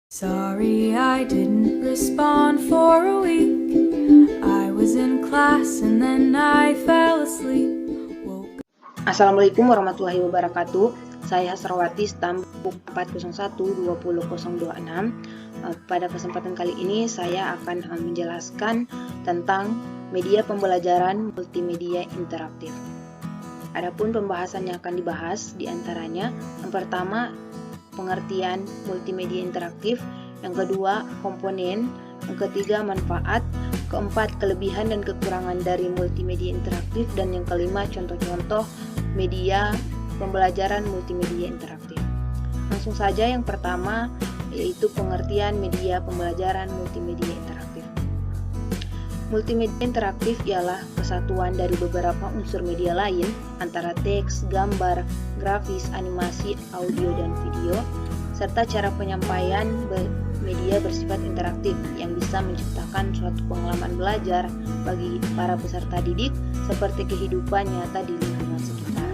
Sorry I didn't respond for a week. I was in class and then I fell asleep. Assalamualaikum warahmatullahi wabarakatuh. Saya Hasrawati, Stambuk 401-20026. Pada kesempatan kali ini saya akan menjelaskan tentang media pembelajaran multimedia interaktif. Adapun pembahasan yang akan dibahas diantaranya yang pertama pengertian multimedia interaktif, yang kedua komponen, yang ketiga manfaat, keempat kelebihan dan kekurangan dari multimedia interaktif, dan yang kelima contoh-contoh media pembelajaran multimedia interaktif. Langsung saja yang pertama yaitu pengertian media pembelajaran multimedia interaktif. Multimedia interaktif ialah kesatuan dari beberapa unsur media lain antara teks, gambar, grafis, animasi, audio, dan video, serta cara penyampaian media bersifat interaktif yang bisa menciptakan suatu pengalaman belajar bagi para peserta didik seperti kehidupan nyata di lingkungan sekitar.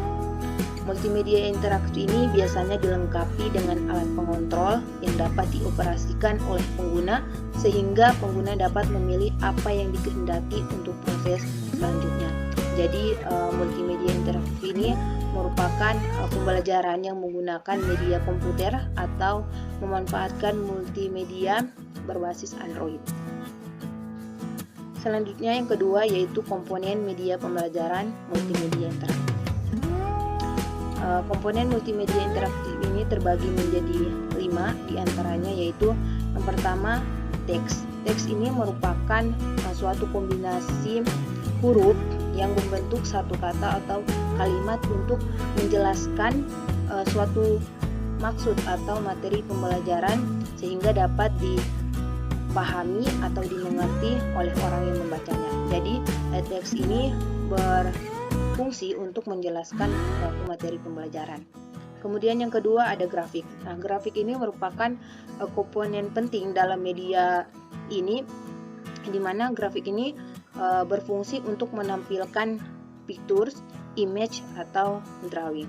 Multimedia interaktif ini biasanya dilengkapi dengan alat pengontrol yang dapat dioperasikan oleh pengguna sehingga pengguna dapat memilih apa yang dikehendaki untuk proses selanjutnya. Jadi multimedia interaktif ini merupakan pembelajaran yang menggunakan media komputer atau memanfaatkan multimedia berbasis Android. Selanjutnya yang kedua yaitu komponen media pembelajaran multimedia interaktif. Komponen multimedia interaktif ini terbagi menjadi 5 diantaranya yaitu yang pertama teks. Teks ini merupakan suatu kombinasi huruf yang membentuk satu kata atau kalimat untuk menjelaskan suatu maksud atau materi pembelajaran sehingga dapat dipahami atau dimengerti oleh orang yang membacanya. Jadi teks ini berfungsi untuk menjelaskan suatu materi pembelajaran. Kemudian yang kedua ada grafik. Nah, grafik ini merupakan komponen penting dalam media ini, di mana grafik ini berfungsi untuk menampilkan pictures, image, atau drawing.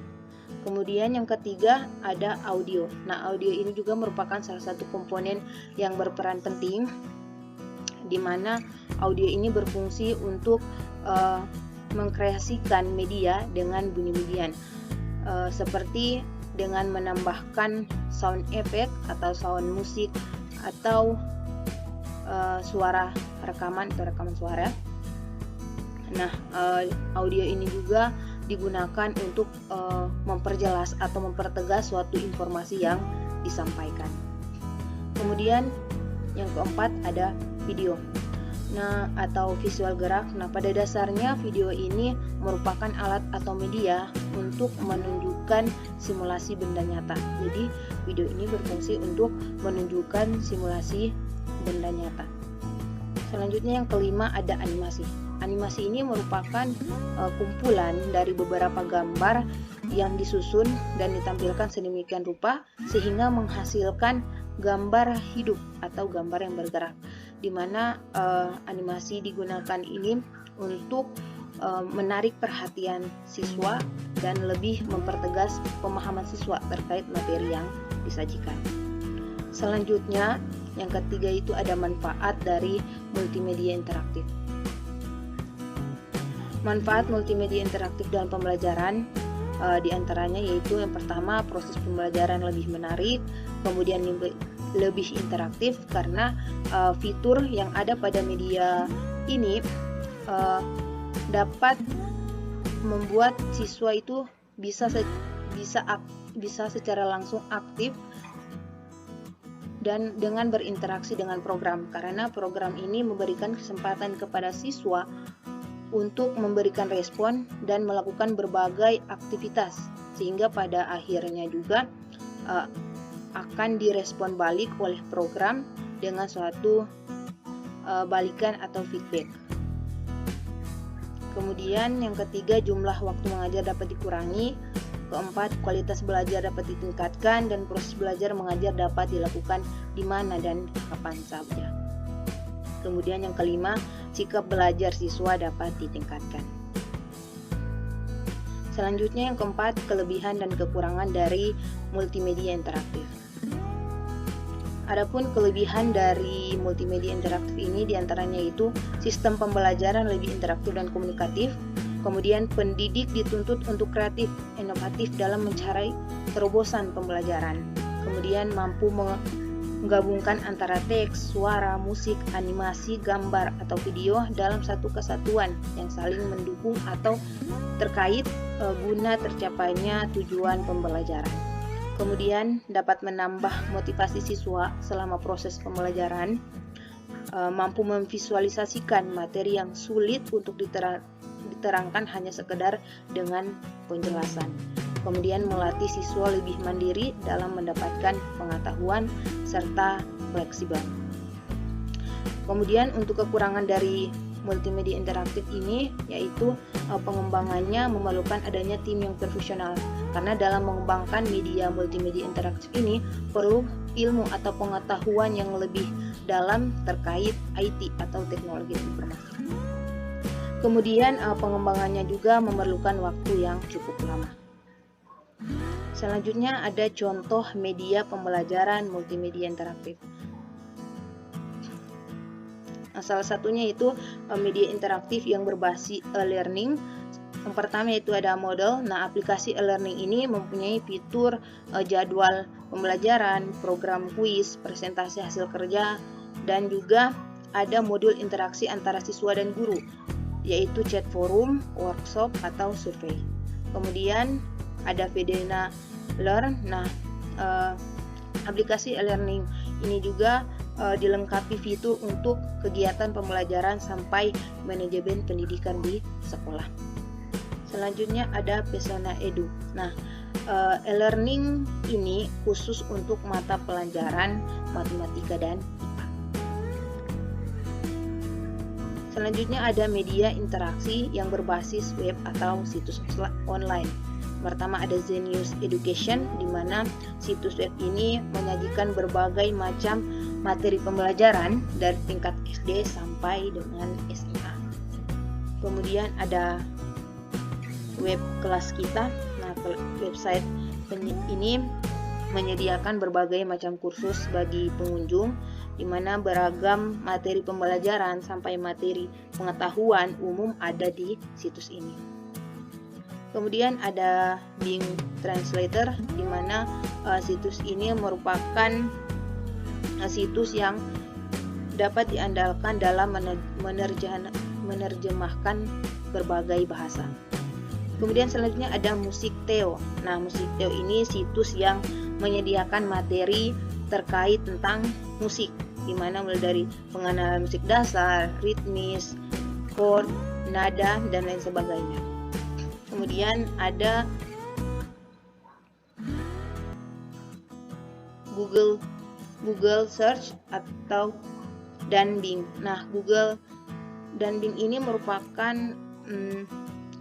Kemudian yang ketiga ada audio. Nah, audio ini juga merupakan salah satu komponen yang berperan penting, di mana audio ini berfungsi untuk mengkreasikan media dengan bunyi-bunyian seperti dengan menambahkan sound effect atau sound musik atau suara rekaman atau rekaman suara. Nah, audio ini juga digunakan untuk memperjelas atau mempertegas suatu informasi yang disampaikan. Kemudian yang keempat ada video. Nah, atau visual gerak. Nah, pada dasarnya video ini merupakan alat atau media untuk menunjukkan simulasi benda nyata. Jadi, video ini berfungsi untuk menunjukkan simulasi benda nyata. Selanjutnya yang kelima ada animasi. Animasi ini merupakan kumpulan dari beberapa gambar yang disusun dan ditampilkan sedemikian rupa sehingga menghasilkan gambar hidup atau gambar yang bergerak, di mana animasi digunakan ini untuk menarik perhatian siswa dan lebih mempertegas pemahaman siswa terkait materi yang disajikan. Selanjutnya yang ketiga itu ada manfaat dari multimedia interaktif. Manfaat multimedia interaktif dalam pembelajaran diantaranya yaitu yang pertama proses pembelajaran lebih menarik, kemudian lebih interaktif karena fitur yang ada pada media ini dapat membuat siswa itu bisa secara langsung aktif dan dengan berinteraksi dengan program, karena program ini memberikan kesempatan kepada siswa untuk memberikan respon dan melakukan berbagai aktivitas sehingga pada akhirnya juga akan direspon balik oleh program dengan suatu balikan atau feedback. Kemudian yang ketiga jumlah waktu mengajar dapat dikurangi, keempat kualitas belajar dapat ditingkatkan dan proses belajar mengajar dapat dilakukan di mana dan kapan saja. Kemudian yang kelima, sikap belajar siswa dapat ditingkatkan. Selanjutnya yang keempat, kelebihan dan kekurangan dari multimedia interaktif. Adapun kelebihan dari multimedia interaktif ini diantaranya itu sistem pembelajaran lebih interaktif dan komunikatif. Kemudian pendidik dituntut untuk kreatif, inovatif dalam mencari terobosan pembelajaran. Kemudian mampu menggabungkan antara teks, suara, musik, animasi, gambar, atau video dalam satu kesatuan yang saling mendukung atau terkait guna tercapainya tujuan pembelajaran. Kemudian dapat menambah motivasi siswa selama proses pembelajaran, mampu memvisualisasikan materi yang sulit untuk diterangkan hanya sekedar dengan penjelasan. Kemudian melatih siswa lebih mandiri dalam mendapatkan pengetahuan serta fleksibel. Kemudian untuk kekurangan dari multimedia interaktif ini yaitu pengembangannya memerlukan adanya tim yang profesional, karena dalam mengembangkan media multimedia interaktif ini perlu ilmu atau pengetahuan yang lebih dalam terkait IT atau teknologi informasi. Kemudian pengembangannya juga memerlukan waktu yang cukup lama. Selanjutnya ada contoh media pembelajaran multimedia interaktif. Salah satunya itu media interaktif yang berbasis e-learning. Yang pertama itu ada Moodle. Nah, aplikasi e-learning ini mempunyai fitur jadwal pembelajaran, program kuis, presentasi hasil kerja, dan juga ada modul interaksi antara siswa dan guru, yaitu chat forum, workshop, atau survei. Kemudian ada Vedena Learn. Nah, aplikasi e-learning ini juga dilengkapi fitur untuk kegiatan pembelajaran sampai manajemen pendidikan di sekolah. Selanjutnya ada Pesona Edu. Nah, e-learning ini khusus untuk mata pelajaran matematika dan IPA. Selanjutnya ada media interaksi yang berbasis web atau situs online. Pertama ada Zenius Education, di mana situs web ini menyajikan berbagai macam materi pembelajaran dari tingkat SD sampai dengan SMA. Kemudian ada web kelas kita. Nah, website ini menyediakan berbagai macam kursus bagi pengunjung, di mana beragam materi pembelajaran sampai materi pengetahuan umum ada di situs ini. Kemudian ada Bing Translator, di mana situs ini merupakan situs yang dapat diandalkan dalam menerjemahkan berbagai bahasa. Kemudian selanjutnya ada Musikteo. Nah, Musikteo ini situs yang menyediakan materi terkait tentang musik, di mana mulai dari pengenalan musik dasar, ritmis, chord, nada, dan lain sebagainya. Kemudian ada Google Search atau dan Bing. Nah, Google dan Bing ini merupakan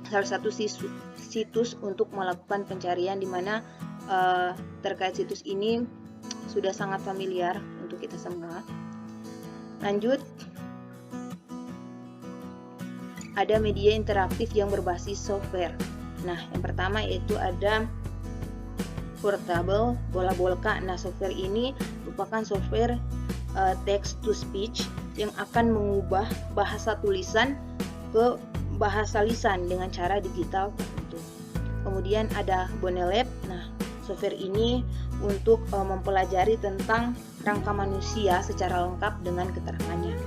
salah satu situs untuk melakukan pencarian, di mana terkait situs ini sudah sangat familiar untuk kita semua. Lanjut, ada media interaktif yang berbasis software. Nah, yang pertama yaitu ada Portable Bola-Bolka. Nah, software ini merupakan software text to speech yang akan mengubah bahasa tulisan ke bahasa lisan dengan cara digital tertentu. Kemudian ada Bonelab. Nah, software ini untuk mempelajari tentang rangka manusia secara lengkap dengan keterangannya.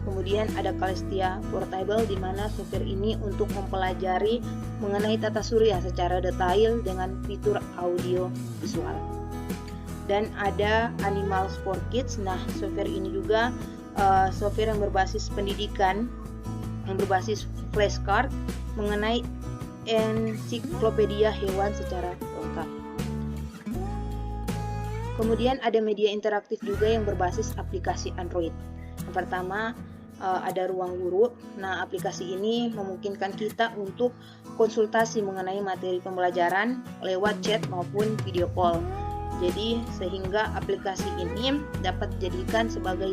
Kemudian ada Kalestia Portable, di mana software ini untuk mempelajari mengenai tata surya secara detail dengan fitur audio visual. Dan ada Animals for Kids. Nah, software ini juga software yang berbasis pendidikan, yang berbasis flashcard mengenai ensiklopedia hewan secara lengkap. Kemudian ada media interaktif juga yang berbasis aplikasi Android. Yang pertama ada Ruang Guru. Nah, aplikasi ini memungkinkan kita untuk konsultasi mengenai materi pembelajaran lewat chat maupun video call. Jadi, sehingga aplikasi ini dapat dijadikan sebagai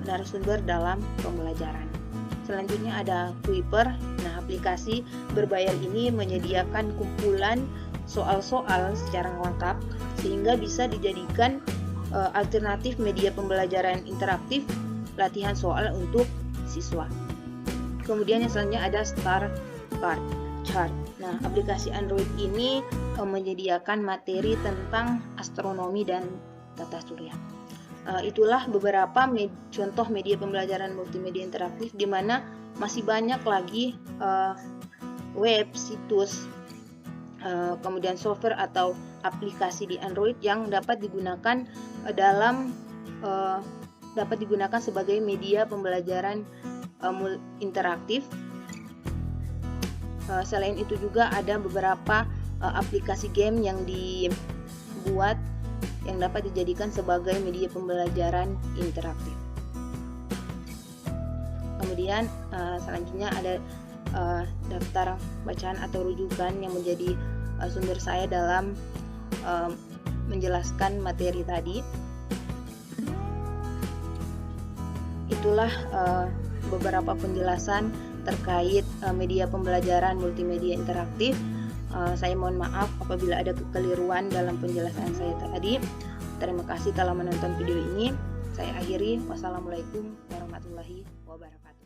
narasumber dalam pembelajaran. Selanjutnya ada Kuiper. Nah, aplikasi berbayar ini menyediakan kumpulan soal-soal secara lengkap, sehingga bisa dijadikan alternatif media pembelajaran interaktif, latihan soal untuk siswa. Kemudian yang selanjutnya ada Star Chart. Nah, aplikasi Android ini menyediakan materi tentang astronomi dan tata surya. Itulah beberapa contoh media pembelajaran multimedia interaktif, di mana masih banyak lagi web, situs, kemudian software atau aplikasi di Android yang dapat digunakan sebagai media pembelajaran interaktif. Selain itu juga ada beberapa aplikasi game yang dibuat yang dapat dijadikan sebagai media pembelajaran interaktif. Kemudian selanjutnya ada daftar bacaan atau rujukan yang menjadi sumber saya dalam menjelaskan materi tadi. Itulah beberapa penjelasan terkait media pembelajaran multimedia interaktif. Saya mohon maaf apabila ada kekeliruan dalam penjelasan saya tadi. Terima kasih telah menonton video ini. Saya akhiri. Wassalamualaikum warahmatullahi wabarakatuh.